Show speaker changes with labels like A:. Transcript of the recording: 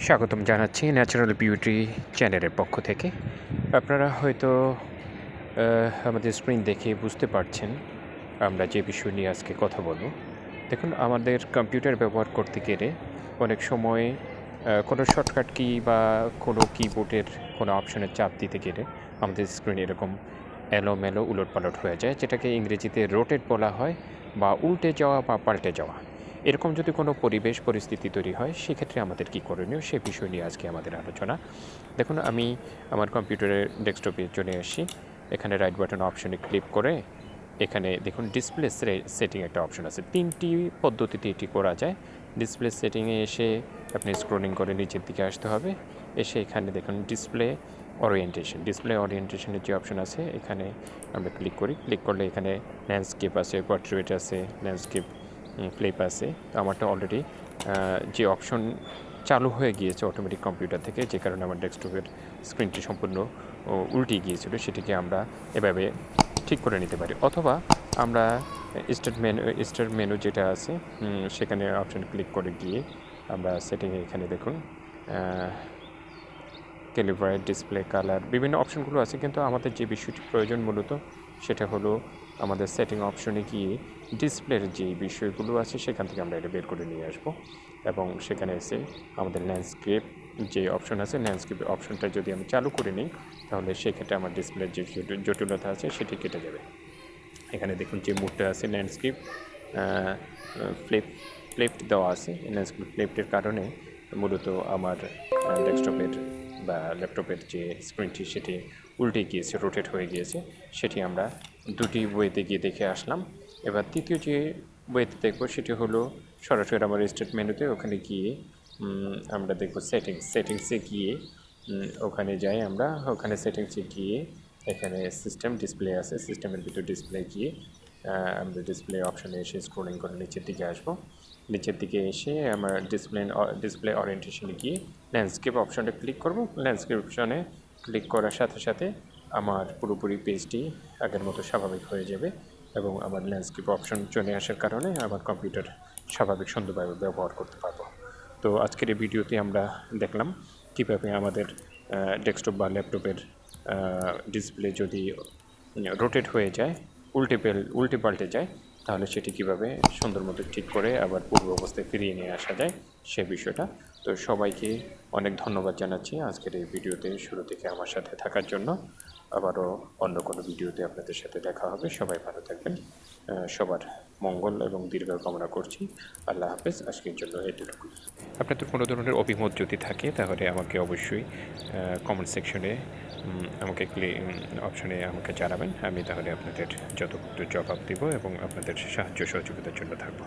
A: স্বাগতম জানাচ্ছি natural beauty চ্যানেলের পক্ষ থেকে। আপনারা হয়তো আমাদের স্ক্রিন দেখে বুঝতে পারছেন আমরা যে বিষয় নিয়ে আজকে কথা বলব। দেখুন, আমাদের কম্পিউটার ব্যবহার করতে গেলে অনেক সময় কোনো শর্টকাট কি বা কোনো কিবোর্ডের কোনো অপশনে চাপ দিতে গেলে আমাদের স্ক্রিন এরকম এলোমেলো উলটপালট হয়ে যায়, যেটাকে ইংরেজিতে রোটেট বলা হয়, বা উল্টে যাওয়া বা পাল্টে যাওয়া। এরকম যদি কোনো পরিবেশ পরিস্থিতি তৈরি হয়, সেক্ষেত্রে আমাদের কী করণীয় সে বিষয় নিয়ে আজকে আমাদের আলোচনা। দেখুন, আমি আমার কম্পিউটারের ডেস্কটপে চলে আসি। এখানে রাইট বাটন অপশনে ক্লিক করে এখানে দেখুন ডিসপ্লে সেটিং একটা অপশন আছে। 3টি পদ্ধতিতে এটি করা যায়। ডিসপ্লে সেটিংয়ে এসে আপনি স্ক্রলিং করে নিচের দিকে আসতে হবে। এসে এখানে দেখুন ডিসপ্লে ওরিয়েন্টেশনের যে অপশন আছে এখানে আমরা ক্লিক করি। ক্লিক করলে এখানে ল্যান্ডস্কেপ আছে, পোর্ট্রেট আছে, ল্যান্ডস্কেপ ফ্লিপ আছে। তো আমারটা অলরেডি যে অপশন চালু হয়ে গিয়েছে অটোমেটিক কম্পিউটার থেকে, যে কারণে আমার ডেস্কটপের স্ক্রিনটি সম্পূর্ণ উল্টে গিয়েছিল। সেটিকে আমরা এভাবে ঠিক করে নিতে পারি, অথবা আমরা স্টার্ট মেনু যেটা আছে সেখানে অপশন ক্লিক করে গিয়ে আমরা সেটিংয়ে এখানে দেখুন ক্যালিব্রেট, ডিসপ্লে কালার, বিভিন্ন অপশনগুলো আছে, কিন্তু আমাদের যে বিষয়টি প্রয়োজন মূলত সেটা হলো আমাদের সেটিং অপশনে গিয়ে ডিসপ্লের যে বিষয়গুলো আছে সেখান থেকে আমরা এটা বের করে নিয়ে আসব, এবং সেখানে এসে আমাদের ল্যান্ডস্কেপ যে অপশন আছে, ল্যান্ডস্কেপ অপশনটা যদি আমি চালু করে নিই, তাহলে সেক্ষেত্রে আমার ডিসপ্লের যে জটিলতা আছে সেটি কেটে যাবে। এখানে দেখুন যে মুডটা আছে ল্যান্ডস্কেপ ফ্লিপড দেওয়া আছে। ল্যান্ডস্কেপ ফ্লিপডের কারণে মূলত আমার ডেস্কটপের বা ল্যাপটপের যে স্ক্রিনটি সেটি উল্টে গিয়েছে, রোটেট হয়ে গিয়েছে। সেটি আমরা দুটি ওয়েতে গিয়ে দেখে আসলাম। এবার তৃতীয় যে ওয়েতে দেখব সেটি হলো সরাসরি আমার স্টার্ট মেনুতে ওখানে গিয়ে আমরা দেখব সেটিংসে গিয়ে ওখানে যাই আমরা। ওখানে সেটিংসে গিয়ে এখানে সিস্টেম ডিসপ্লে আছে, সিস্টেমের ভিতর ডিসপ্লে গিয়ে আমরা ডিসপ্লে অপশানে এসে স্ক্রলিং করে নিচের দিকে আসবো। নিচের দিকে এসে আমার ডিসপ্লে ওরিয়েন্টেশনে গিয়ে ল্যান্ডস্কেপ অপশানটা ক্লিক করব। ল্যান্ডস্কেপ অপশানে ক্লিক করার সাথে সাথে আমার পুরোপুরি পেজটি আগের মতো স্বাভাবিক হয়ে যাবে, এবং আমার ল্যান্ডস্কেপ অপশন চলে আসার কারণে আমার কম্পিউটার স্বাভাবিক সুন্দরভাবে ব্যবহার করতে পারবো। তো আজকের এই ভিডিওতে আমরা দেখলাম কীভাবে আমাদের ডেস্কটপ বা ল্যাপটপের ডিসপ্লে যদি রোটেট হয়ে যায়, উল্টে পাল্টে যায়, তাহলে সেটি কীভাবে সুন্দর মতো ঠিক করে আবার পূর্ব অবস্থায় ফিরিয়ে নিয়ে আসা যায় সে বিষয়টা। তো সবাইকে অনেক ধন্যবাদ জানাচ্ছি আজকের এই ভিডিওতে শুরু থেকে আমার সাথে থাকার জন্য। আবারও অন্য কোনো ভিডিওতে আপনাদের সাথে দেখা হবে। সবাই ভালো থাকবেন, সবার মঙ্গল এবং দীর্ঘ কামনা করছি। আল্লাহ হাফেজ। আজকের জন্য এটুকু। আপনাদের কোনো ধরনের অভিমত যদি থাকে তাহলে আমাকে অবশ্যই কমেন্ট সেকশনে আমাকে অপশনে আমাকে জানাবেন। আমি তাহলে আপনাদের যথাযথ জবাব দেব এবং আপনাদের সাহায্য সহযোগিতার জন্য থাকব।